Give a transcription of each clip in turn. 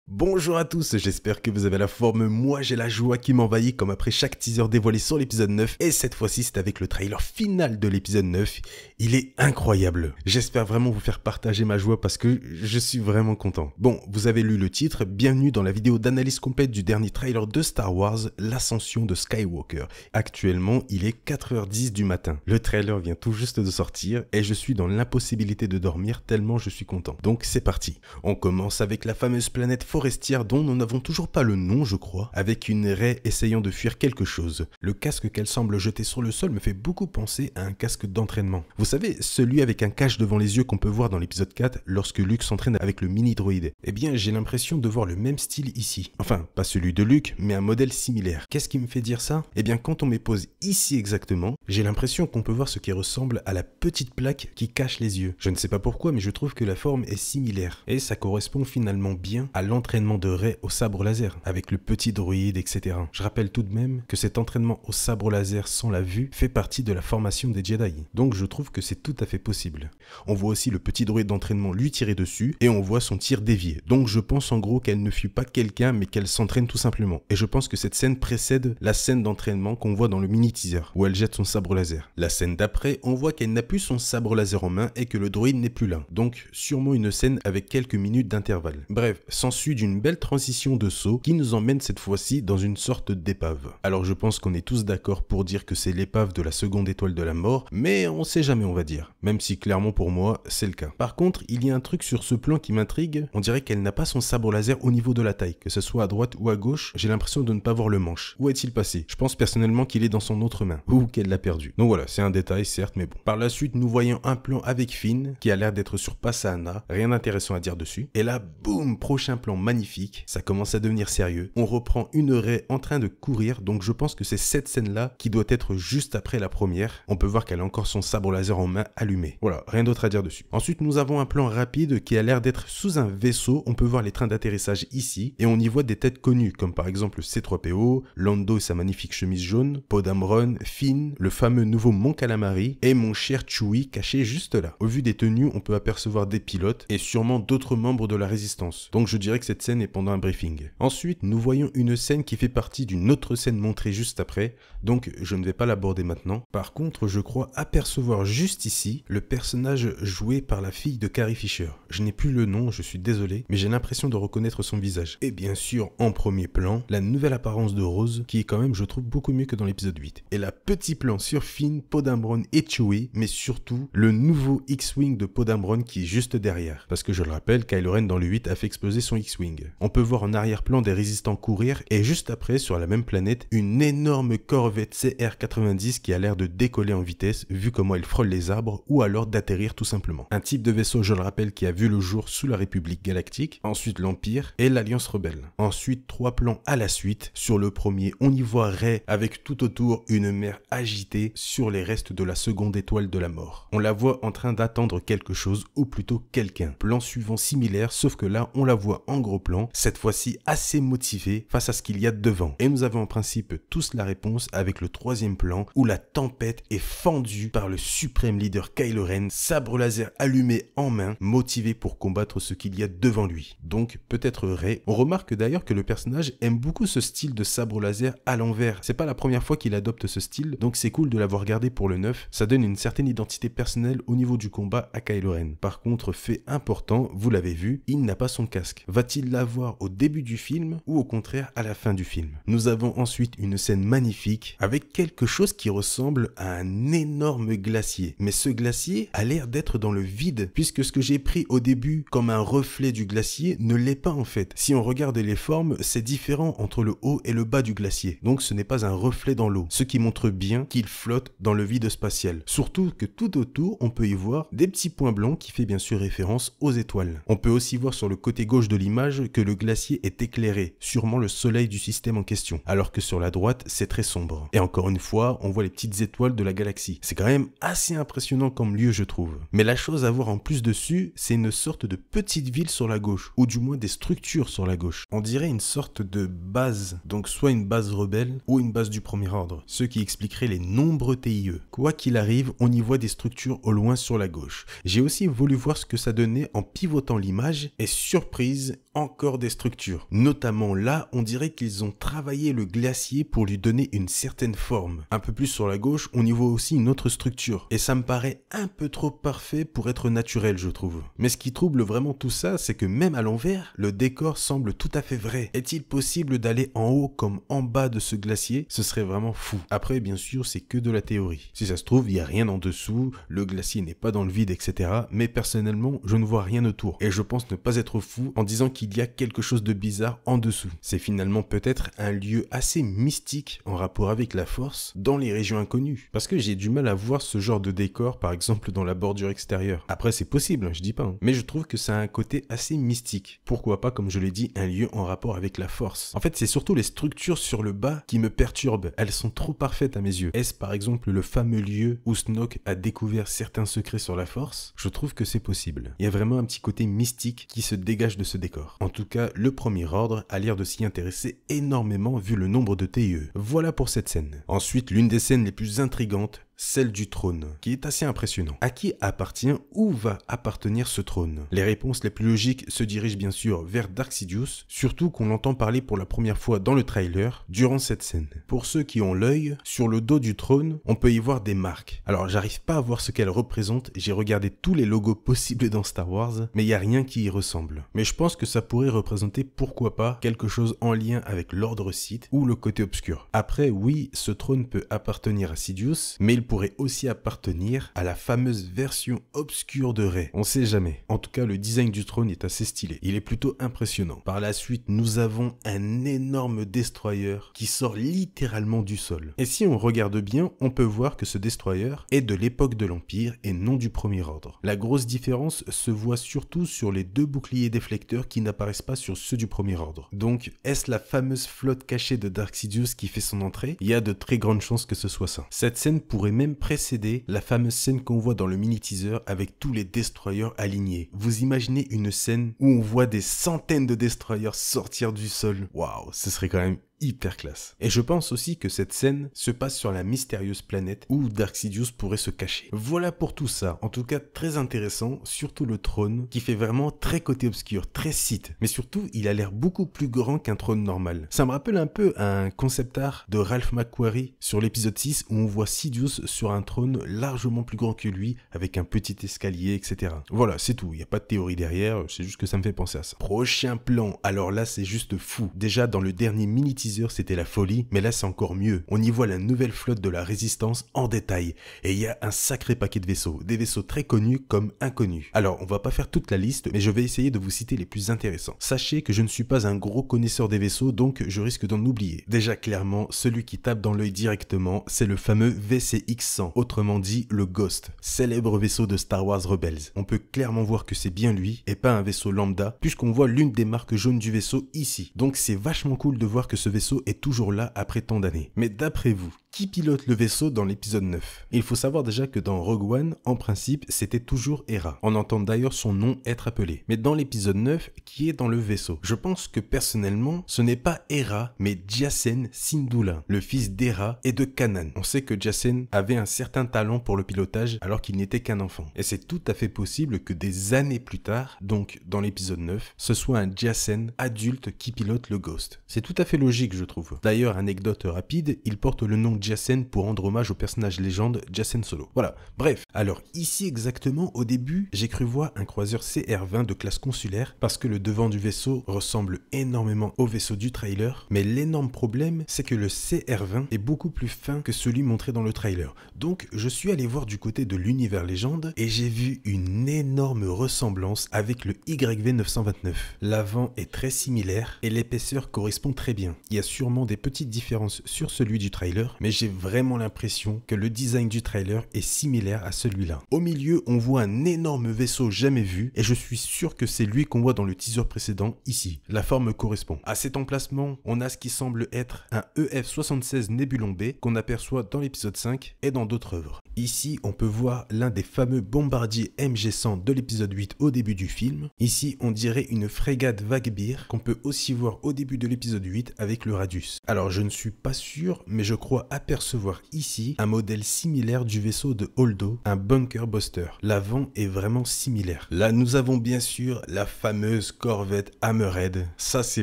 Bonjour à tous, j'espère que vous avez la forme, moi j'ai la joie qui m'envahit comme après chaque teaser dévoilé sur l'épisode 9 et cette fois-ci c'est avec le trailer final de l'épisode 9, il est incroyable. J'espère vraiment vous faire partager ma joie parce que je suis vraiment content. Bon, vous avez lu le titre, bienvenue dans la vidéo d'analyse complète du dernier trailer de Star Wars, l'ascension de Skywalker. Actuellement il est 4h10 du matin, le trailer vient tout juste de sortir et je suis dans l'impossibilité de dormir tellement je suis content. Donc c'est parti, on commence avec la fameuse planète forestière dont nous n'avons toujours pas le nom je crois, avec une Rey essayant de fuir quelque chose. Le casque qu'elle semble jeter sur le sol me fait beaucoup penser à un casque d'entraînement. Vous savez, celui avec un cache devant les yeux qu'on peut voir dans l'épisode 4 lorsque Luke s'entraîne avec le mini droïde. Eh bien j'ai l'impression de voir le même style ici. Enfin, pas celui de Luke, mais un modèle similaire. Qu'est-ce qui me fait dire ça? Eh bien quand on me pose ici exactement, j'ai l'impression qu'on peut voir ce qui ressemble à la petite plaque qui cache les yeux. Je ne sais pas pourquoi, mais je trouve que la forme est similaire. Et ça correspond finalement bien à l'entraînement de Rey au sabre laser, avec le petit droïde, etc. Je rappelle tout de même que cet entraînement au sabre laser sans la vue fait partie de la formation des Jedi. Donc je trouve que c'est tout à fait possible. On voit aussi le petit droïde d'entraînement lui tirer dessus, et on voit son tir dévié. Donc je pense en gros qu'elle ne fuit pas quelqu'un, mais qu'elle s'entraîne tout simplement. Et je pense que cette scène précède la scène d'entraînement qu'on voit dans le mini-teaser, où elle jette son sabre laser. La scène d'après, on voit qu'elle n'a plus son sabre laser en main, et que le droïde n'est plus là. Donc sûrement une scène avec quelques minutes d'intervalle. Bref, s'ensuit d'une belle transition de saut qui nous emmène cette fois-ci dans une sorte d'épave. Alors je pense qu'on est tous d'accord pour dire que c'est l'épave de la seconde étoile de la mort, mais on sait jamais on va dire, même si clairement pour moi c'est le cas. Par contre, il y a un truc sur ce plan qui m'intrigue, on dirait qu'elle n'a pas son sabre laser au niveau de la taille, que ce soit à droite ou à gauche, j'ai l'impression de ne pas voir le manche. Où est-il passé? Je pense personnellement qu'il est dans son autre main, ou qu'elle l'a perdu. Donc voilà, c'est un détail certes, mais bon. Par la suite, nous voyons un plan avec Finn, qui a l'air d'être sur Pasaana, rien d'intéressant à dire dessus, et là, boum, prochain plan magnifique, ça commence à devenir sérieux. On reprend une Rey en train de courir, donc je pense que c'est cette scène-là qui doit être juste après la première. On peut voir qu'elle a encore son sabre laser en main allumé. Voilà, rien d'autre à dire dessus. Ensuite, nous avons un plan rapide qui a l'air d'être sous un vaisseau. On peut voir les trains d'atterrissage ici, et on y voit des têtes connues, comme par exemple C-3PO, Lando et sa magnifique chemise jaune, Poe Dameron, Finn, le fameux nouveau Mon Calamari, et mon cher Chewie caché juste là. Au vu des tenues, on peut apercevoir des pilotes, et sûrement d'autres membres de la résistance. Donc je dirais que cette scène est pendant un briefing. Ensuite, nous voyons une scène qui fait partie d'une autre scène montrée juste après, donc je ne vais pas l'aborder maintenant. Par contre, je crois apercevoir juste ici le personnage joué par la fille de Carrie Fisher. Je n'ai plus le nom, je suis désolé, mais j'ai l'impression de reconnaître son visage. Et bien sûr, en premier plan, la nouvelle apparence de Rose, qui est quand même, je trouve, beaucoup mieux que dans l'épisode 8. Et la petit plan sur Finn, Poe Dameron et Chewie, mais surtout le nouveau X-Wing de Poe Dameron qui est juste derrière. Parce que je le rappelle, Kylo Ren dans le 8 a fait exploser son X-Wing. On peut voir en arrière-plan des résistants courir et juste après, sur la même planète, une énorme corvette CR-90 qui a l'air de décoller en vitesse vu comment elle frôle les arbres ou alors d'atterrir tout simplement. Un type de vaisseau, je le rappelle, qui a vu le jour sous la République Galactique, ensuite l'Empire et l'Alliance Rebelle. Ensuite, 3 plans à la suite. Sur le premier, on y voit Rey avec tout autour une mer agitée sur les restes de la seconde étoile de la mort. On la voit en train d'attendre quelque chose ou plutôt quelqu'un. Plan suivant similaire, sauf que là, on la voit en gros plan, cette fois-ci assez motivée face à ce qu'il y a devant. Et nous avons en principe tous la réponse avec le troisième plan où la tempête est fendue par le suprême leader Kylo Ren, sabre laser allumé en main, motivé pour combattre ce qu'il y a devant lui. Donc peut-être Rey. On remarque d'ailleurs que le personnage aime beaucoup ce style de sabre laser à l'envers. C'est pas la première fois qu'il adopte ce style, donc c'est cool de l'avoir gardé pour le 9. Ça donne une certaine identité personnelle au niveau du combat à Kylo Ren. Par contre, fait important, vous l'avez vu, il n'a pas son casque. Va-t-il l'avoir au début du film ou au contraire à la fin du film? Nous avons ensuite une scène magnifique avec quelque chose qui ressemble à un énorme glacier. Mais ce glacier a l'air d'être dans le vide puisque ce que j'ai pris au début comme un reflet du glacier ne l'est pas en fait. Si on regarde les formes, c'est différent entre le haut et le bas du glacier. Donc ce n'est pas un reflet dans l'eau, ce qui montre bien qu'il flotte dans le vide spatial. Surtout que tout autour, on peut y voir des petits points blancs qui fait bien sûr référence aux étoiles. On peut aussi voir sur le côté gauche de l'image que le glacier est éclairé, sûrement le soleil du système en question, alors que sur la droite, c'est très sombre. Et encore une fois, on voit les petites étoiles de la galaxie. C'est quand même assez impressionnant comme lieu, je trouve. Mais la chose à voir en plus dessus, c'est une sorte de petite ville sur la gauche, ou du moins des structures sur la gauche. On dirait une sorte de base, donc soit une base rebelle, ou une base du premier ordre, ce qui expliquerait les nombreux TIE. Quoi qu'il arrive, on y voit des structures au loin sur la gauche. J'ai aussi voulu voir ce que ça donnait en pivotant l'image, et surprise, encore des structures. Notamment là, on dirait qu'ils ont travaillé le glacier pour lui donner une certaine forme. Un peu plus sur la gauche, on y voit aussi une autre structure. Et ça me paraît un peu trop parfait pour être naturel, je trouve. Mais ce qui trouble vraiment tout ça, c'est que même à l'envers, le décor semble tout à fait vrai. Est-il possible d'aller en haut comme en bas de ce glacier? Ce serait vraiment fou. Après, bien sûr, c'est que de la théorie. Si ça se trouve, il n'y a rien en dessous, le glacier n'est pas dans le vide, etc. Mais personnellement, je ne vois rien autour. Et je pense ne pas être fou en disant qu'il y a quelque chose de bizarre en dessous. C'est finalement peut-être un lieu assez mystique en rapport avec la force dans les régions inconnues. Parce que j'ai du mal à voir ce genre de décor, par exemple, dans la bordure extérieure. Après, c'est possible, je dis pas. Mais je trouve que ça a un côté assez mystique. Pourquoi pas, comme je l'ai dit, un lieu en rapport avec la force. En fait, c'est surtout les structures sur le bas qui me perturbent. Elles sont trop parfaites à mes yeux. Est-ce par exemple le fameux lieu où Snoke a découvert certains secrets sur la force? Je trouve que c'est possible. Il y a vraiment un petit côté mystique qui se dégage de ce décor. En tout cas, le Premier Ordre a l'air de s'y intéresser énormément vu le nombre de TIE. Voilà pour cette scène. Ensuite, l'une des scènes les plus intrigantes, celle du trône, qui est assez impressionnant. À qui appartient ou va appartenir ce trône? Les réponses les plus logiques se dirigent bien sûr vers Dark Sidious, surtout qu'on l'entend parler pour la première fois dans le trailer durant cette scène. Pour ceux qui ont l'œil, sur le dos du trône, on peut y voir des marques. Alors j'arrive pas à voir ce qu'elles représentent, j'ai regardé tous les logos possibles dans Star Wars, mais il n'y a rien qui y ressemble. Mais je pense que ça pourrait représenter, pourquoi pas, quelque chose en lien avec l'ordre Sith ou le côté obscur. Après, oui, ce trône peut appartenir à Sidious, mais il pourrait aussi appartenir à la fameuse version obscure de Rey. On sait jamais. En tout cas, le design du trône est assez stylé. Il est plutôt impressionnant. Par la suite, nous avons un énorme destroyer qui sort littéralement du sol. Et si on regarde bien, on peut voir que ce destroyer est de l'époque de l'Empire et non du Premier Ordre. La grosse différence se voit surtout sur les deux boucliers déflecteurs qui n'apparaissent pas sur ceux du Premier Ordre. Donc, est-ce la fameuse flotte cachée de Dark Sidious qui fait son entrée? Il y a de très grandes chances que ce soit ça. Cette scène pourrait même précéder la fameuse scène qu'on voit dans le mini-teaser avec tous les destroyers alignés. Vous imaginez une scène où on voit des centaines de destroyers sortir du sol? Waouh, ce serait quand même hyper classe. Et je pense aussi que cette scène se passe sur la mystérieuse planète où Dark Sidious pourrait se cacher. Voilà pour tout ça. En tout cas, très intéressant, surtout le trône, qui fait vraiment très côté obscur, très Sith. Mais surtout, il a l'air beaucoup plus grand qu'un trône normal. Ça me rappelle un peu un concept art de Ralph McQuarrie sur l'épisode 6 où on voit Sidious sur un trône largement plus grand que lui, avec un petit escalier, etc. Voilà, c'est tout. Il n'y a pas de théorie derrière, c'est juste que ça me fait penser à ça. Prochain plan. Alors là, c'est juste fou. Déjà, dans le dernier mini-teaser, c'était la folie, mais là c'est encore mieux. On y voit la nouvelle flotte de la Résistance en détail. Et il y a un sacré paquet de vaisseaux. Des vaisseaux très connus comme inconnus. Alors, on va pas faire toute la liste, mais je vais essayer de vous citer les plus intéressants. Sachez que je ne suis pas un gros connaisseur des vaisseaux, donc je risque d'en oublier. Déjà, clairement, celui qui tape dans l'œil directement, c'est le fameux VCX-100, autrement dit le Ghost, célèbre vaisseau de Star Wars Rebels. On peut clairement voir que c'est bien lui, et pas un vaisseau lambda, puisqu'on voit l'une des marques jaunes du vaisseau ici. Donc c'est vachement cool de voir que ce vaisseau est toujours là après tant d'années. Mais d'après vous, qui pilote le vaisseau dans l'épisode 9? Il faut savoir déjà que dans Rogue One, en principe, c'était toujours Hera. On entend d'ailleurs son nom être appelé. Mais dans l'épisode 9, qui est dans le vaisseau? Je pense que personnellement, ce n'est pas Hera, mais Jacen Syndulla, le fils d'Hera et de Kanan. On sait que Jacen avait un certain talent pour le pilotage alors qu'il n'était qu'un enfant. Et c'est tout à fait possible que des années plus tard, donc dans l'épisode 9, ce soit un Jacen adulte qui pilote le Ghost. C'est tout à fait logique, je trouve. D'ailleurs, anecdote rapide, il porte le nom Jacen pour rendre hommage au personnage légende Jacen Solo. Voilà, bref. Alors ici exactement, au début, j'ai cru voir un croiseur CR-20 de classe consulaire parce que le devant du vaisseau ressemble énormément au vaisseau du trailer, mais l'énorme problème, c'est que le CR-20 est beaucoup plus fin que celui montré dans le trailer. Donc je suis allé voir du côté de l'univers légende et j'ai vu une énorme ressemblance avec le YV-929. L'avant est très similaire et l'épaisseur correspond très bien. Il y a sûrement des petites différences sur celui du trailer, mais j'ai vraiment l'impression que le design du trailer est similaire à celui-là. Au milieu, on voit un énorme vaisseau jamais vu et je suis sûr que c'est lui qu'on voit dans le teaser précédent ici. La forme correspond. À cet emplacement, on a ce qui semble être un EF-76 Nebulon B qu'on aperçoit dans l'épisode 5 et dans d'autres œuvres. Ici, on peut voir l'un des fameux bombardiers MG100 de l'épisode 8 au début du film. Ici, on dirait une frégate Vagbeer qu'on peut aussi voir au début de l'épisode 8 avec le Radius. Alors, je ne suis pas sûr, mais je crois apercevoir ici un modèle similaire du vaisseau de Holdo, un Bunker Buster. L'avant est vraiment similaire. Là, nous avons bien sûr la fameuse corvette Hammerhead. Ça, c'est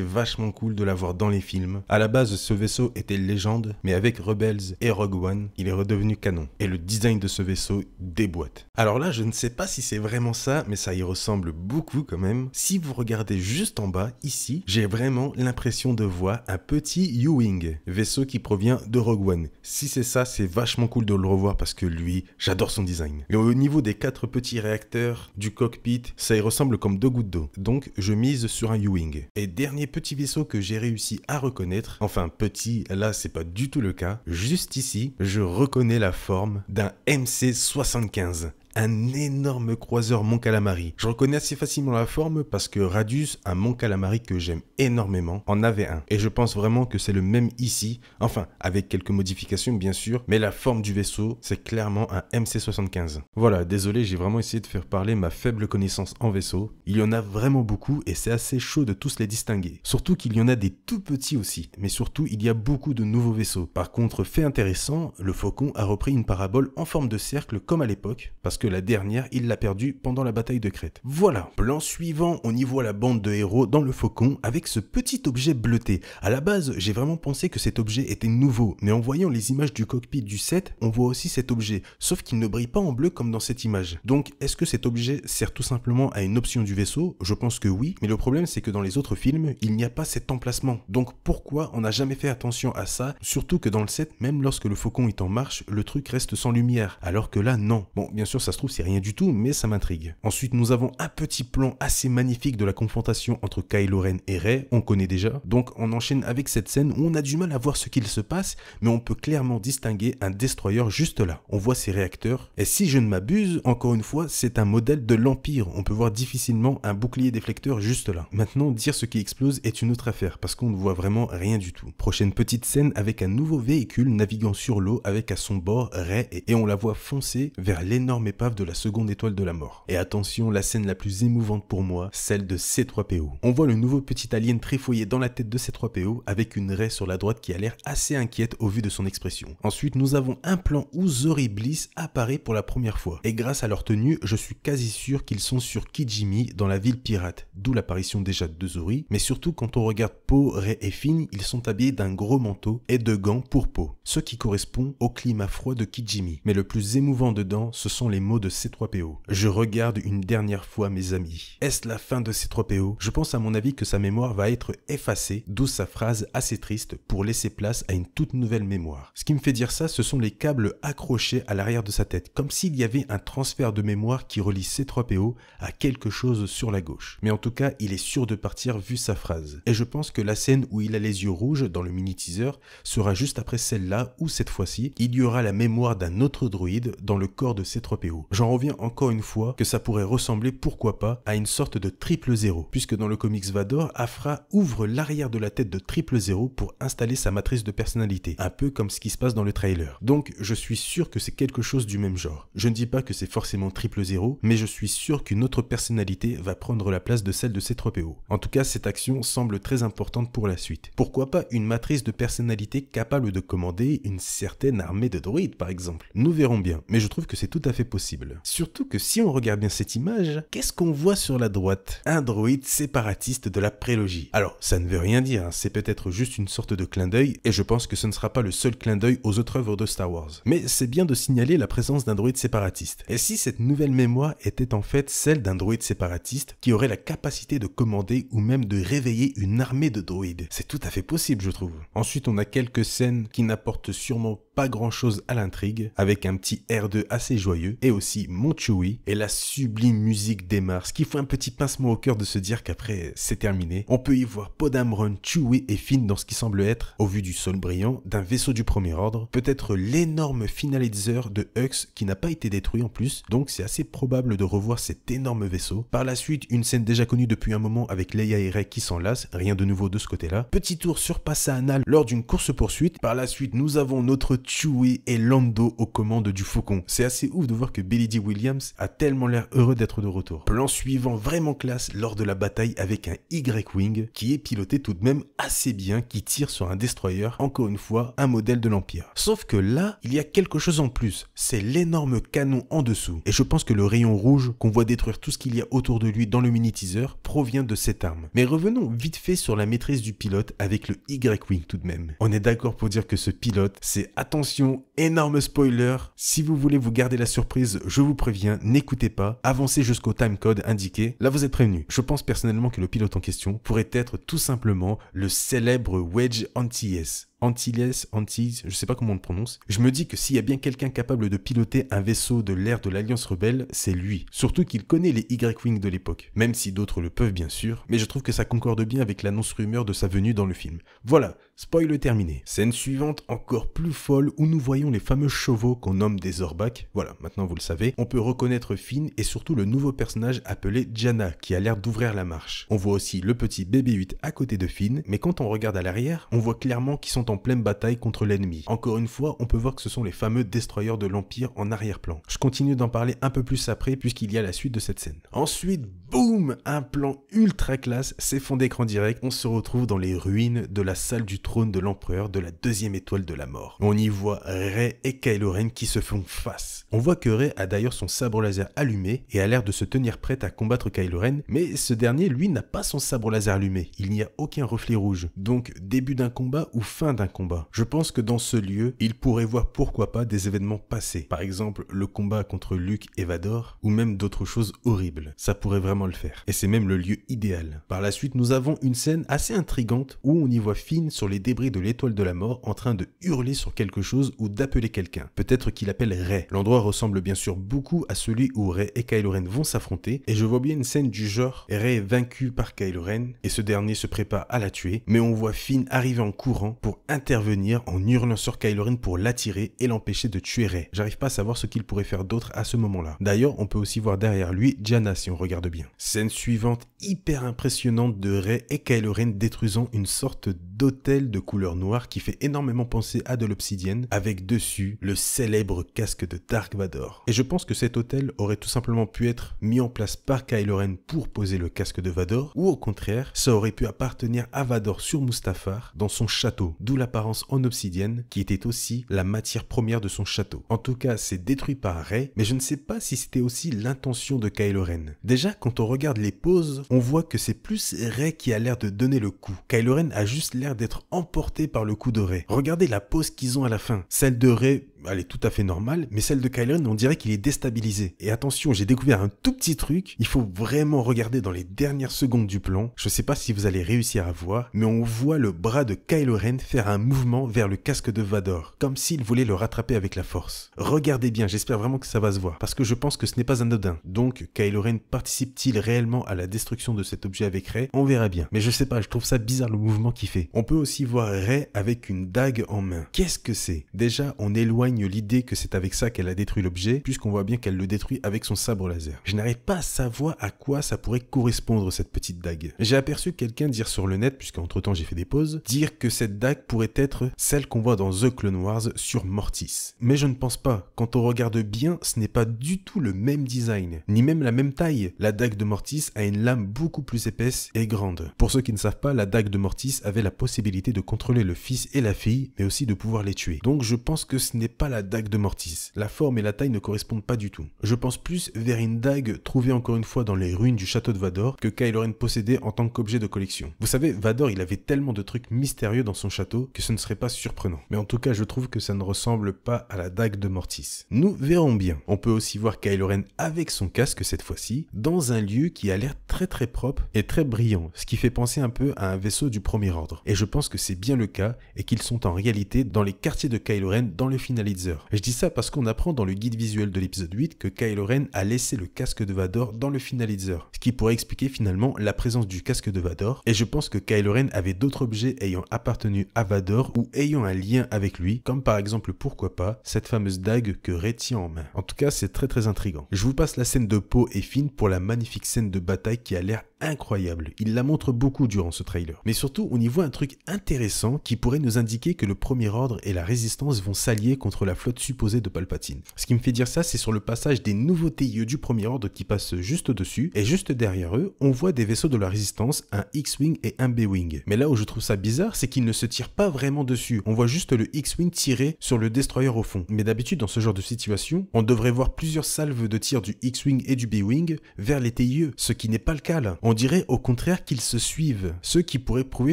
vachement cool de la voir dans les films. À la base, ce vaisseau était légende, mais avec Rebels et Rogue One, il est redevenu canon. Et le design de ce vaisseau déboîte. Alors là, je ne sais pas si c'est vraiment ça, mais ça y ressemble beaucoup quand même. Si vous regardez juste en bas, ici, j'ai vraiment l'impression de voir un petit U-Wing, vaisseau qui provient de Rogue One. Si c'est ça, c'est vachement cool de le revoir parce que lui, j'adore son design. Et au niveau des 4 petits réacteurs du cockpit, ça y ressemble comme 2 gouttes d'eau. Donc, je mise sur un U-Wing. Et dernier petit vaisseau que j'ai réussi à reconnaître, enfin petit, là c'est pas du tout le cas, juste ici, je reconnais la forme d'un MC-75. Un énorme croiseur Mon Calamari. Je reconnais assez facilement la forme parce que Radius, un Mon Calamari que j'aime énormément, en avait un. Et je pense vraiment que c'est le même ici, enfin avec quelques modifications bien sûr, mais la forme du vaisseau, c'est clairement un MC-75. Voilà, désolé, j'ai vraiment essayé de faire parler ma faible connaissance en vaisseau. Il y en a vraiment beaucoup et c'est assez chaud de tous les distinguer. Surtout qu'il y en a des tout petits aussi, mais surtout il y a beaucoup de nouveaux vaisseaux. Par contre, fait intéressant, le Faucon a repris une parabole en forme de cercle comme à l'époque, parce que la dernière, il l'a perdue pendant la bataille de Crète. Voilà, plan suivant, on y voit la bande de héros dans le Faucon avec ce petit objet bleuté. À la base, j'ai vraiment pensé que cet objet était nouveau, mais en voyant les images du cockpit du 7, on voit aussi cet objet, sauf qu'il ne brille pas en bleu comme dans cette image. Donc, est-ce que cet objet sert tout simplement à une option du vaisseau? Je pense que oui, mais le problème c'est que dans les autres films, il n'y a pas cet emplacement. Donc pourquoi on n'a jamais fait attention à ça? Surtout que dans le 7, même lorsque le Faucon est en marche, le truc reste sans lumière, alors que là, non. Bon, bien sûr, ça se trouve, c'est rien du tout, mais ça m'intrigue. Ensuite, nous avons un petit plan assez magnifique de la confrontation entre Kylo Ren et Rey, on connaît déjà. Donc, on enchaîne avec cette scène où on a du mal à voir ce qu'il se passe, mais on peut clairement distinguer un destroyer juste là. On voit ses réacteurs, et si je ne m'abuse, encore une fois, c'est un modèle de l'Empire. On peut voir difficilement un bouclier déflecteur juste là. Maintenant, dire ce qui explose est une autre affaire, parce qu'on ne voit vraiment rien du tout. Prochaine petite scène avec un nouveau véhicule naviguant sur l'eau avec à son bord Rey, et on la voit foncer vers l'énorme épave de la seconde étoile de la mort. Et attention, la scène la plus émouvante pour moi, celle de C3PO. On voit le nouveau petit alien tréfouillé dans la tête de C3PO avec une Rey sur la droite qui a l'air assez inquiète au vu de son expression. Ensuite, nous avons un plan où Zori Bliss apparaît pour la première fois. Et grâce à leur tenue, je suis quasi sûr qu'ils sont sur Kijimi dans la ville pirate, d'où l'apparition déjà de Zori, mais surtout quand on regarde Poe, Rey et Finn, ils sont habillés d'un gros manteau et de gants pour Poe, ce qui correspond au climat froid de Kijimi. Mais le plus émouvant dedans, ce sont les mots de C3PO. Je regarde une dernière fois mes amis. Est-ce la fin de C3PO? Je pense à mon avis que sa mémoire va être effacée, d'où sa phrase assez triste pour laisser place à une toute nouvelle mémoire. Ce qui me fait dire ça, ce sont les câbles accrochés à l'arrière de sa tête, comme s'il y avait un transfert de mémoire qui relie C3PO à quelque chose sur la gauche. Mais en tout cas, il est sûr de partir vu sa phrase. Et je pense que la scène où il a les yeux rouges dans le mini-teaser sera juste après celle-là où cette fois-ci, il y aura la mémoire d'un autre droïde dans le corps de C3PO. J'en reviens encore une fois que ça pourrait ressembler, pourquoi pas, à une sorte de 000, puisque dans le comics Vador, Aphra ouvre l'arrière de la tête de 000 pour installer sa matrice de personnalité, un peu comme ce qui se passe dans le trailer. Donc je suis sûr que c'est quelque chose du même genre. Je ne dis pas que c'est forcément 000, mais je suis sûr qu'une autre personnalité va prendre la place de celle de C3PO. En tout cas, cette action semble très importante pour la suite. Pourquoi pas une matrice de personnalité capable de commander une certaine armée de droïdes par exemple? Nous verrons bien, mais je trouve que c'est tout à fait possible. Surtout que si on regarde bien cette image, qu'est-ce qu'on voit sur la droite? Un droïde séparatiste de la prélogie. Alors, ça ne veut rien dire, hein. C'est peut-être juste une sorte de clin d'œil, et je pense que ce ne sera pas le seul clin d'œil aux autres œuvres de Star Wars. Mais c'est bien de signaler la présence d'un droïde séparatiste. Et si cette nouvelle mémoire était en fait celle d'un droïde séparatiste qui aurait la capacité de commander ou même de réveiller une armée de droïdes? C'est tout à fait possible, je trouve. Ensuite, on a quelques scènes qui n'apportent sûrement pas grand chose à l'intrigue, avec un petit R2 assez joyeux, et aussi mon Chewie, et la sublime musique démarre, ce qui fait un petit pincement au cœur de se dire qu'après c'est terminé. On peut y voir Poe Dameron, Chewie et Finn dans ce qui semble être, au vu du sol brillant, d'un vaisseau du premier ordre, peut-être l'énorme finalizer de Hux qui n'a pas été détruit en plus, donc c'est assez probable de revoir cet énorme vaisseau. Par la suite, une scène déjà connue depuis un moment avec Leia et Rey qui s'enlacent, rien de nouveau de ce côté-là. Petit tour sur Passaanal lors d'une course-poursuite. Par la suite, nous avons notre Chewie et Lando aux commandes du Faucon. C'est assez ouf de voir que Billy Dee Williams a tellement l'air heureux d'être de retour. Plan suivant vraiment classe lors de la bataille avec un Y-Wing qui est piloté tout de même assez bien, qui tire sur un destroyer, encore une fois un modèle de l'Empire. Sauf que là, il y a quelque chose en plus, c'est l'énorme canon en dessous. Et je pense que le rayon rouge qu'on voit détruire tout ce qu'il y a autour de lui dans le mini-teaser provient de cette arme. Mais revenons vite fait sur la maîtrise du pilote avec le Y-Wing tout de même. On est d'accord pour dire que ce pilote, c'est attention, énorme spoiler, si vous voulez vous garder la surprise, je vous préviens, n'écoutez pas, avancez jusqu'au timecode indiqué, là vous êtes prévenus. Je pense personnellement que le pilote en question pourrait être tout simplement le célèbre Wedge Antilles, je sais pas comment on le prononce. Je me dis que s'il y a bien quelqu'un capable de piloter un vaisseau de l'ère de l'Alliance Rebelle, c'est lui. Surtout qu'il connaît les Y-Wing de l'époque. Même si d'autres le peuvent bien sûr, mais je trouve que ça concorde bien avec l'annonce rumeur de sa venue dans le film. Voilà, spoil terminé. Scène suivante encore plus folle où nous voyons les fameux chevaux qu'on nomme des Zorbaks. Voilà, maintenant vous le savez. On peut reconnaître Finn et surtout le nouveau personnage appelé Jannah qui a l'air d'ouvrir la marche. On voit aussi le petit BB-8 à côté de Finn, mais quand on regarde à l'arrière, on voit clairement qu'ils sont en pleine bataille contre l'ennemi. Encore une fois, on peut voir que ce sont les fameux destroyers de l'Empire en arrière-plan. Je continue d'en parler un peu plus après puisqu'il y a la suite de cette scène. Ensuite, boum, un plan ultra classe, c'est fond d'écran direct, on se retrouve dans les ruines de la salle du trône de l'empereur de la deuxième étoile de la mort. On y voit Rey et Kylo Ren qui se font face. On voit que Rey a d'ailleurs son sabre laser allumé et a l'air de se tenir prête à combattre Kylo Ren, mais ce dernier, lui, n'a pas son sabre laser allumé. Il n'y a aucun reflet rouge. Donc, début d'un combat ou fin d'un combat. Je pense que dans ce lieu, il pourrait voir pourquoi pas des événements passés. Par exemple, le combat contre Luke et Vador, ou même d'autres choses horribles. Ça pourrait vraiment le faire. Et c'est même le lieu idéal. Par la suite, nous avons une scène assez intrigante où on y voit Finn sur les débris de l'étoile de la mort en train de hurler sur quelque chose ou d'appeler quelqu'un. Peut-être qu'il appelle Rey. L'endroit ressemble bien sûr beaucoup à celui où Rey et Kylo Ren vont s'affronter et je vois bien une scène du genre Rey est vaincu par Kylo Ren et ce dernier se prépare à la tuer, mais on voit Finn arriver en courant pour intervenir en hurlant sur Kylo Ren pour l'attirer et l'empêcher de tuer Rey. J'arrive pas à savoir ce qu'il pourrait faire d'autre à ce moment-là. D'ailleurs, on peut aussi voir derrière lui Jannah si on regarde bien. Scène suivante hyper impressionnante de Rey et Kylo Ren détruisant une sorte d'hôtel de couleur noire qui fait énormément penser à de l'obsidienne avec dessus le célèbre casque de Dark Vador. Et je pense que cet hôtel aurait tout simplement pu être mis en place par Kylo Ren pour poser le casque de Vador ou au contraire, ça aurait pu appartenir à Vador sur Mustafar dans son château, d'où l'apparence en obsidienne qui était aussi la matière première de son château. En tout cas, c'est détruit par Rey, mais je ne sais pas si c'était aussi l'intention de Kylo Ren. Déjà, quand on regarde les poses, on voit que c'est plus Rey qui a l'air de donner le coup. Kylo Ren a juste l'air d'être emporté par le coup de Rey. Regardez la pose qu'ils ont à la fin. Celle de Rey, elle est tout à fait normale, mais celle de Kylo Ren, on dirait qu'il est déstabilisé. Et attention, j'ai découvert un tout petit truc, il faut vraiment regarder dans les dernières secondes du plan. Je sais pas si vous allez réussir à voir, mais on voit le bras de Kylo Ren faire un mouvement vers le casque de Vador, comme s'il voulait le rattraper avec la force. Regardez bien, j'espère vraiment que ça va se voir, parce que je pense que ce n'est pas anodin. Donc, Kylo Ren participe-t-il réellement à la destruction de cet objet avec Rey? On verra bien. Mais je sais pas, je trouve ça bizarre le mouvement qu'il fait. On peut aussi voir Rey avec une dague en main. Qu'est-ce que c'est? Déjà, on éloigne l'idée que c'est avec ça qu'elle a détruit l'objet, puisqu'on voit bien qu'elle le détruit avec son sabre laser. Je n'arrive pas à savoir à quoi ça pourrait correspondre cette petite dague. J'ai aperçu quelqu'un dire sur le net, puisqu'entre temps j'ai fait des pauses, dire que cette dague pourrait être celle qu'on voit dans The Clone Wars sur Mortis. Mais je ne pense pas. Quand on regarde bien, ce n'est pas du tout le même design, ni même la même taille. La dague de Mortis a une lame beaucoup plus épaisse et grande. Pour ceux qui ne savent pas, la dague de Mortis avait la possibilité de contrôler le fils et la fille, mais aussi de pouvoir les tuer. Donc je pense que ce n'est pas la dague de Mortis. La forme et la taille ne correspondent pas du tout. Je pense plus vers une dague trouvée encore une fois dans les ruines du château de Vador que Kylo Ren possédait en tant qu'objet de collection. Vous savez, Vador, il avait tellement de trucs mystérieux dans son château que ce ne serait pas surprenant. Mais en tout cas, je trouve que ça ne ressemble pas à la dague de Mortis. Nous verrons bien. On peut aussi voir Kylo Ren avec son casque cette fois-ci, dans un lieu qui a l'air très propre et très brillant, ce qui fait penser un peu à un vaisseau du premier ordre. Et je pense que c'est bien le cas et qu'ils sont en réalité dans les quartiers de Kylo Ren dans le finalisateur Finalizer. Je dis ça parce qu'on apprend dans le guide visuel de l'épisode 8 que Kylo Ren a laissé le casque de Vador dans le Finalizer, ce qui pourrait expliquer finalement la présence du casque de Vador, et je pense que Kylo Ren avait d'autres objets ayant appartenu à Vador ou ayant un lien avec lui, comme par exemple, pourquoi pas, cette fameuse dague que Rey tient en main. En tout cas, c'est très intriguant. Je vous passe la scène de Poe et Finn pour la magnifique scène de bataille qui a l'air incroyable. Il la montre beaucoup durant ce trailer. Mais surtout, on y voit un truc intéressant qui pourrait nous indiquer que le Premier Ordre et la Résistance vont s'allier contre la flotte supposée de Palpatine. Ce qui me fait dire ça, c'est sur le passage des nouveaux TIE du Premier Ordre qui passent juste dessus, et juste derrière eux, on voit des vaisseaux de la Résistance, un X-Wing et un B-Wing. Mais là où je trouve ça bizarre, c'est qu'ils ne se tirent pas vraiment dessus. On voit juste le X-Wing tirer sur le Destroyer au fond. Mais d'habitude, dans ce genre de situation, on devrait voir plusieurs salves de tir du X-Wing et du B-Wing vers les TIE, ce qui n'est pas le cas là. On dirait au contraire qu'ils se suivent, ce qui pourrait prouver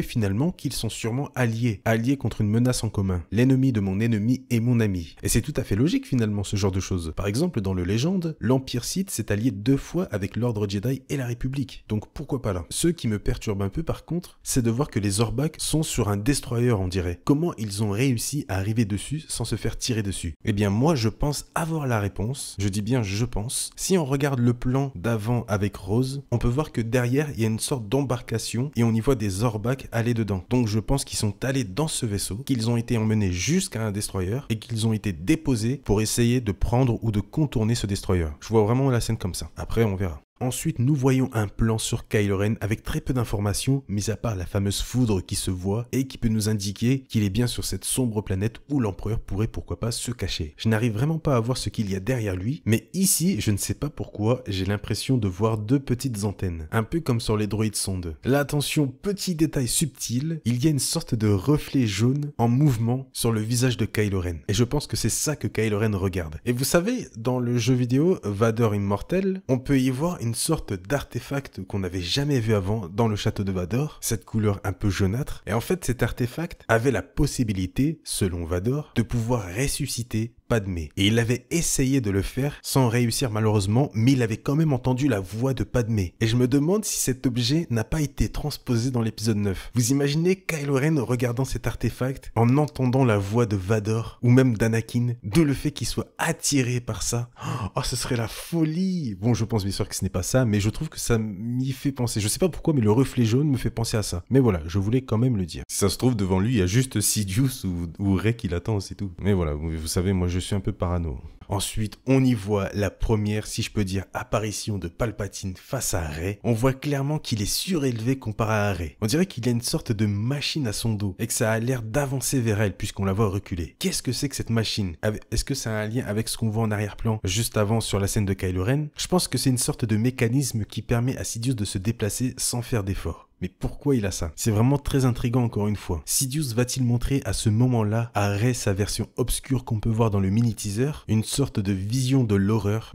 finalement qu'ils sont sûrement alliés contre une menace en commun. L'ennemi de mon ennemi est mon ami. Et c'est tout à fait logique finalement ce genre de choses. Par exemple, dans le Légende, l'Empire Sith s'est allié 2 fois avec l'Ordre Jedi et la République. Donc pourquoi pas là? Ce qui me perturbe un peu par contre, c'est de voir que les Orbaks sont sur un Destroyer on dirait. Comment ils ont réussi à arriver dessus sans se faire tirer dessus? Eh bien moi je pense avoir la réponse, je dis bien je pense. Si on regarde le plan d'avant avec Rose, on peut voir que derrière il y a une sorte d'embarcation et on y voit des Orbaks aller dedans. Donc je pense qu'ils sont allés dans ce vaisseau, qu'ils ont été emmenés jusqu'à un Destroyer et qu'ils ont été déposés pour essayer de prendre ou de contourner ce Destroyer. Je vois vraiment la scène comme ça. Après on verra. Ensuite, nous voyons un plan sur Kylo Ren avec très peu d'informations, mis à part la fameuse foudre qui se voit et qui peut nous indiquer qu'il est bien sur cette sombre planète où l'empereur pourrait pourquoi pas se cacher. Je n'arrive vraiment pas à voir ce qu'il y a derrière lui, mais ici, je ne sais pas pourquoi, j'ai l'impression de voir 2 petites antennes, un peu comme sur les droïdes sondes. Là, attention, petit détail subtil, il y a une sorte de reflet jaune en mouvement sur le visage de Kylo Ren. Et je pense que c'est ça que Kylo Ren regarde. Et vous savez, dans le jeu vidéo Vader Immortel, on peut y voir une sorte d'artefact qu'on n'avait jamais vu avant dans le château de Vador, cette couleur un peu jaunâtre. Et en fait, cet artefact avait la possibilité, selon Vador, de pouvoir ressusciter Padmé. Et il avait essayé de le faire sans réussir malheureusement, mais il avait quand même entendu la voix de Padmé. Et je me demande si cet objet n'a pas été transposé dans l'épisode 9. Vous imaginez Kylo Ren regardant cet artefact en entendant la voix de Vador ou même d'Anakin, d'où le fait qu'il soit attiré par ça. Oh, ce serait la folie. Bon, je pense bien sûr que ce n'est pas ça, mais je trouve que ça m'y fait penser. Je sais pas pourquoi, mais le reflet jaune me fait penser à ça. Mais voilà, je voulais quand même le dire. Si ça se trouve, devant lui, il y a juste Sidious ou Rey qui l'attend, c'est tout. Mais voilà, vous savez, moi je suis un peu parano. Ensuite, on y voit la première, si je peux dire, apparition de Palpatine face à Rey. On voit clairement qu'il est surélevé comparé à Rey. On dirait qu'il y a une sorte de machine à son dos et que ça a l'air d'avancer vers elle puisqu'on la voit reculer. Qu'est-ce que c'est que cette machine? Est-ce que ça a un lien avec ce qu'on voit en arrière-plan juste avant sur la scène de Kylo Ren? Je pense que c'est une sorte de mécanisme qui permet à Sidious de se déplacer sans faire d'effort. Mais pourquoi il a ça? C'est vraiment très intriguant encore une fois. Sidious va-t-il montrer à ce moment-là à Rey sa version obscure qu'on peut voir dans le mini-teaser? Une sorte de vision de l'horreur?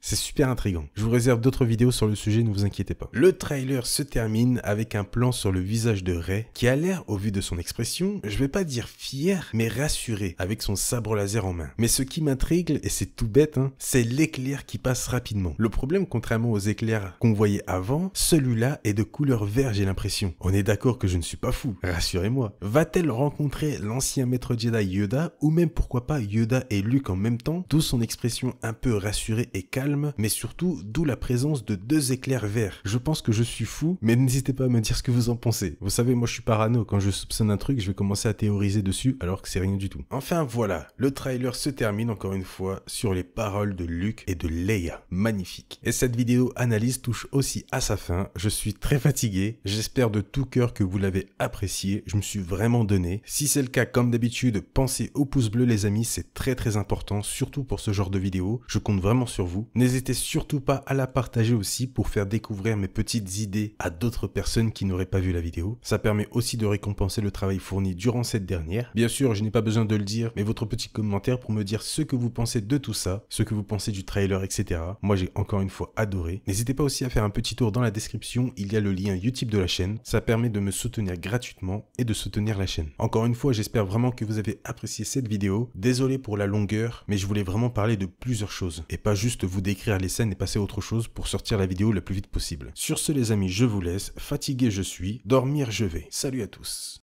C'est super intriguant. Je vous réserve d'autres vidéos sur le sujet, ne vous inquiétez pas. Le trailer se termine avec un plan sur le visage de Rey qui a l'air, au vu de son expression, je vais pas dire fier, mais rassuré, avec son sabre laser en main. Mais ce qui m'intrigue, et c'est tout bête, c'est l'éclair qui passe rapidement. Le problème, contrairement aux éclairs qu'on voyait avant, celui-là est de couleur vert, j'ai l'impression. On est d'accord que je ne suis pas fou, rassurez-moi. Va-t-elle rencontrer l'ancien maître Jedi Yoda, ou même pourquoi pas Yoda et Luke en même temps, d'où son expression un peu rassurée et calme, mais surtout d'où la présence de 2 éclairs verts. Je pense que je suis fou, mais n'hésitez pas à me dire ce que vous en pensez. Vous savez, moi je suis parano, quand je soupçonne un truc, je vais commencer à théoriser dessus alors que c'est rien du tout. Enfin voilà, le trailer se termine encore une fois sur les paroles de Luke et de Leia. Magnifique. Et cette vidéo analyse touche aussi à sa fin. Je suis très fatigué, j'espère de tout cœur que vous l'avez apprécié, je me suis vraiment donné. Si c'est le cas, comme d'habitude, pensez au pouce bleu les amis, c'est très important, surtout pour ce genre de vidéo. Je compte vraiment sur vous. N'hésitez surtout pas à la partager aussi pour faire découvrir mes petites idées à d'autres personnes qui n'auraient pas vu la vidéo. Ça permet aussi de récompenser le travail fourni durant cette dernière. Bien sûr, je n'ai pas besoin de le dire, mais votre petit commentaire pour me dire ce que vous pensez de tout ça, ce que vous pensez du trailer, etc. Moi, j'ai encore une fois adoré. N'hésitez pas aussi à faire un petit tour dans la description, il y a le lien YouTube de la chaîne. Ça permet de me soutenir gratuitement et de soutenir la chaîne. Encore une fois, j'espère vraiment que vous avez apprécié cette vidéo. Désolé pour la longueur, mais je voulais vraiment parler de plusieurs choses et pas juste vous décrire les scènes et passer à autre chose pour sortir la vidéo le plus vite possible. Sur ce les amis, je vous laisse, fatigué je suis, dormir je vais. Salut à tous.